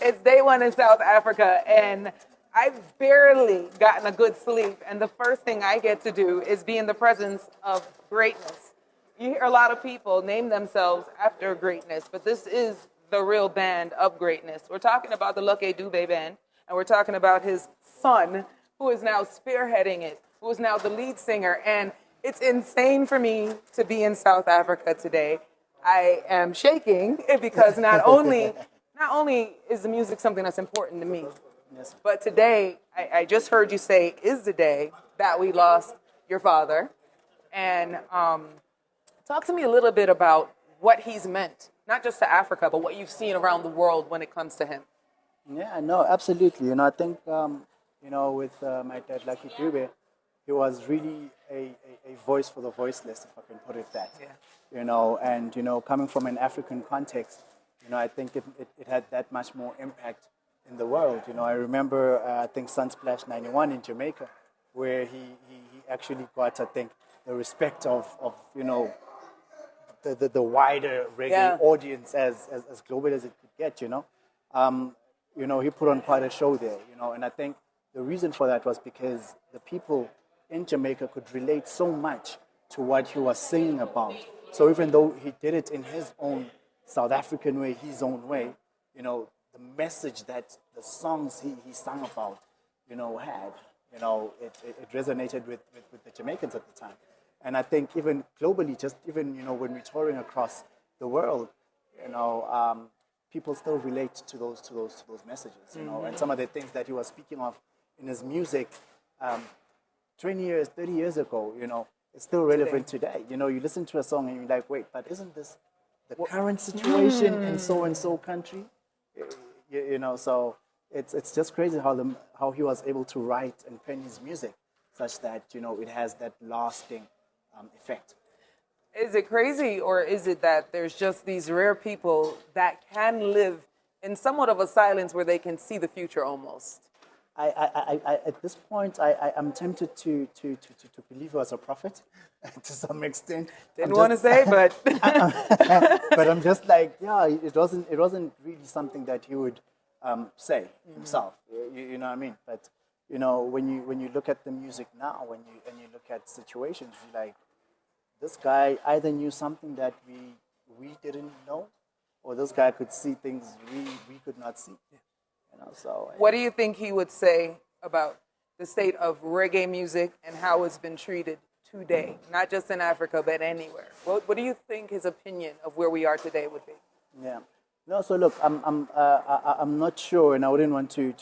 It's day one in South Africa, and I've barely gotten a good sleep. And the first thing I get to do is be in the presence of greatness. You hear a lot of people name themselves after greatness, but this is the real band of greatness. We're talking about the Lucky Dube Band, and we're talking about his son, who is now spearheading it, who is now the lead singer. And it's insane for me to be in South Africa today. I am shaking because not only is the music something that's important to me, Yes. but today I just heard you say is the day that we lost your father. And talk to me a little bit about what he's meant, not just to Africa, but what you've seen around the world when it comes to him. Yeah, no, absolutely. I think, with my dad, Lucky Dube, he was really a voice for the voiceless, if I can put it that. Yeah. And, coming from an African context, I think it had that much more impact in the world. I remember, I think, Sunsplash 91 in Jamaica, where he actually got, I think, the respect of the wider reggae audience as global as it could get. He put on quite a show there, and I think the reason for that was because the people in Jamaica could relate so much to what he was singing about. So even though he did it in his own South African way, his own way, the message that the songs he sang about, had, it resonated with the Jamaicans at the time. And I think even globally, just even, when we're touring across the world, people still relate to those messages, and some of the things that he was speaking of in his music 20 years, 30 years ago, it's still relevant today. You listen to a song and you're like, wait, but isn't this the current situation in so-and-so country? So it's just crazy how he was able to write and pen his music such that, it has that lasting effect. Is it crazy, or is it that there's just these rare people that can live in somewhat of a silence where they can see the future almost? I at this point, I'm tempted to believe he was a prophet to some extent. Didn't want to say, but but I'm just like, yeah, it wasn't really something that he would say himself. You know what I mean? But when you look at the music now, when you look at situations, you're like, this guy either knew something that we didn't know, or this guy could see things we could not see. So what do you think he would say about the state of reggae music and how it's been treated today, not just in Africa but anywhere? What do you think his opinion of where we are today would be? Yeah. No. So look, I'm not sure, and I wouldn't want to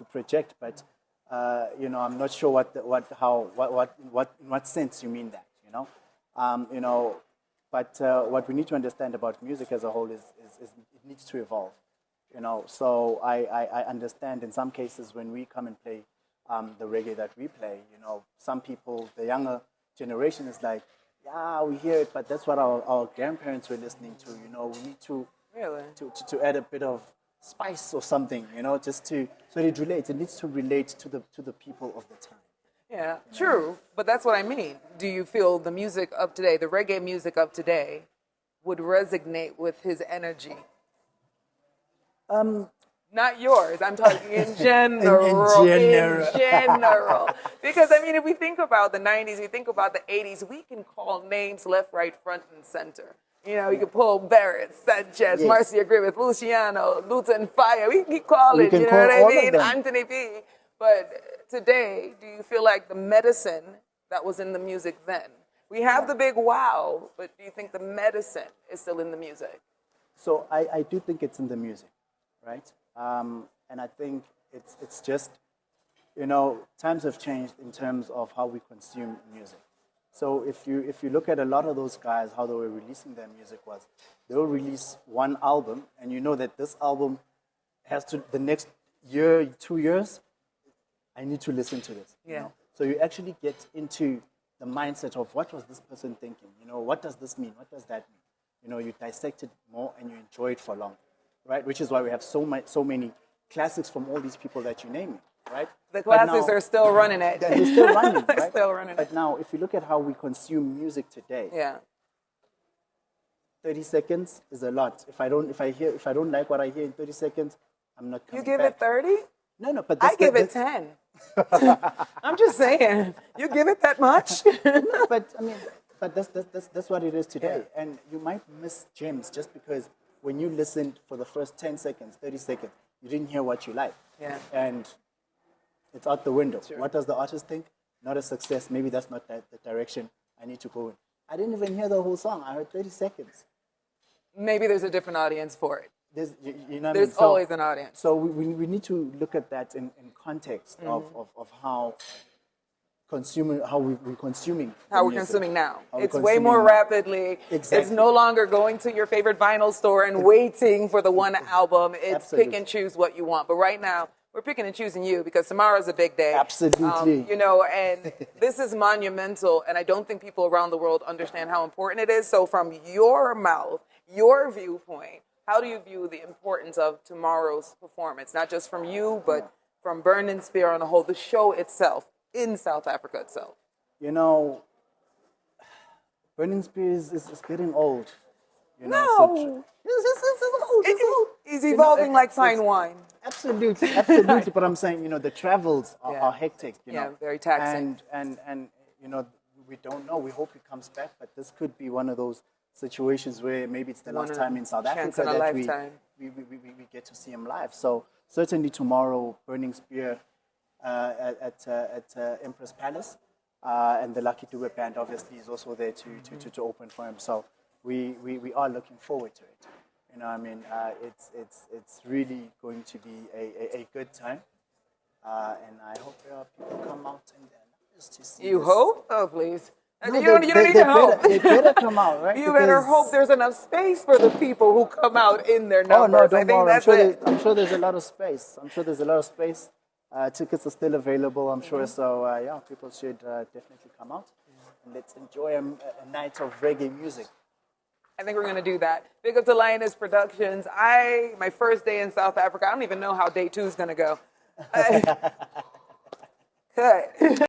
project, but I'm not sure in what sense you mean that. But what we need to understand about music as a whole is it needs to evolve. So I understand in some cases when we come and play the reggae that we play, some people, the younger generation is like, yeah, we hear it, but that's what our grandparents were listening to. We need to Really? to add a bit of spice or something, just so it relates. It needs to relate to the people of the time. Yeah, true, but that's what I mean. Do you feel the music of today, the reggae music of today, would resonate with his energy? Not yours. I'm talking in general. In general. Because, if we think about the 90s, we think about the 80s, we can call names left, right, front, and center. You can pull Barrett, Sanchez, Yes. Marcia Griffith, Luciano, Luton Fire. We can call it, can you know call what I all of mean? them. Anthony P. But today, do you feel like the medicine that was in the music then? We have the big wow, but do you think the medicine is still in the music? So I do think it's in the music, right? And I think it's just, times have changed in terms of how we consume music. So if you look at a lot of those guys, how they were releasing their music was, they will release one album, and you know that this album has to, the next year, 2 years, I need to listen to this. Yeah. So you actually get into the mindset of what was this person thinking? What does this mean? What does that mean? You dissect it more and you enjoy it for long, right? Which is why we have so many classics from all these people that you name, right? The classics are still running it. They're still running, They're right? still running But it. now, if you look at how we consume music today, Yeah. 30 seconds is a lot. If I don't like what I hear in 30 seconds, I'm not You coming give back. it 30? No, no, but I give it 10. I'm just saying. You give it that much? But I mean, but that's what it is today. And you might miss gems just because when you listened for the first 10 seconds, 30 seconds, you didn't hear what you like. Yeah. And it's out the window. Sure. What does the artist think? Not a success. Maybe that's not the direction I need to go in. I didn't even hear the whole song. I heard 30 seconds. Maybe there's a different audience for it. You know what I There's mean? So, always an audience. So we need to look at that in context of how we're consuming How we're music. consuming now. How we're It's way more consuming now. rapidly. Exactly. It's no longer going to your favorite vinyl store and waiting for the one album. It's Absolutely. pick and choose what you want. But right now, we're picking and choosing you because tomorrow's a big day. Absolutely. You know, and this is monumental, and I don't think people around the world understand how important it is. So from your mouth, your viewpoint, how do you view the importance of tomorrow's performance? Not just from you, but from Burning Spear on the whole, the show itself in South Africa itself. You know, Burning Spear is getting old. You know, No. it's old. He's evolving like fine it's- wine. Absolutely, absolutely. But I'm saying, you know, the travels are hectic. You know, very taxing. And you know, we don't know. We hope he comes back, but this could be one of those situations where maybe it's the last time in South chance Africa in a that lifetime. we get to see him live. So certainly tomorrow, Burning Spear at Empress Palace, and the Lucky Dube Band obviously is also there to open for him. So we are looking forward to it. You know, I mean, it's really going to be a good time, and I hope people come out and just to see. You this. hope? Oh, please. No, you don't need to hope. They better come out, right? You better Because- hope there's enough space for the people who come out in their Oh numbers. no, I don't think worry. that's I'm sure there's a lot of space. I'm sure there's a lot of space. Tickets are still available, I'm sure. So yeah, people should definitely come out and let's enjoy a night of reggae music. I think we're going to do that. Big up to Lioness Productions. My first day in South Africa, I don't even know how day 2 is going to go. Cut.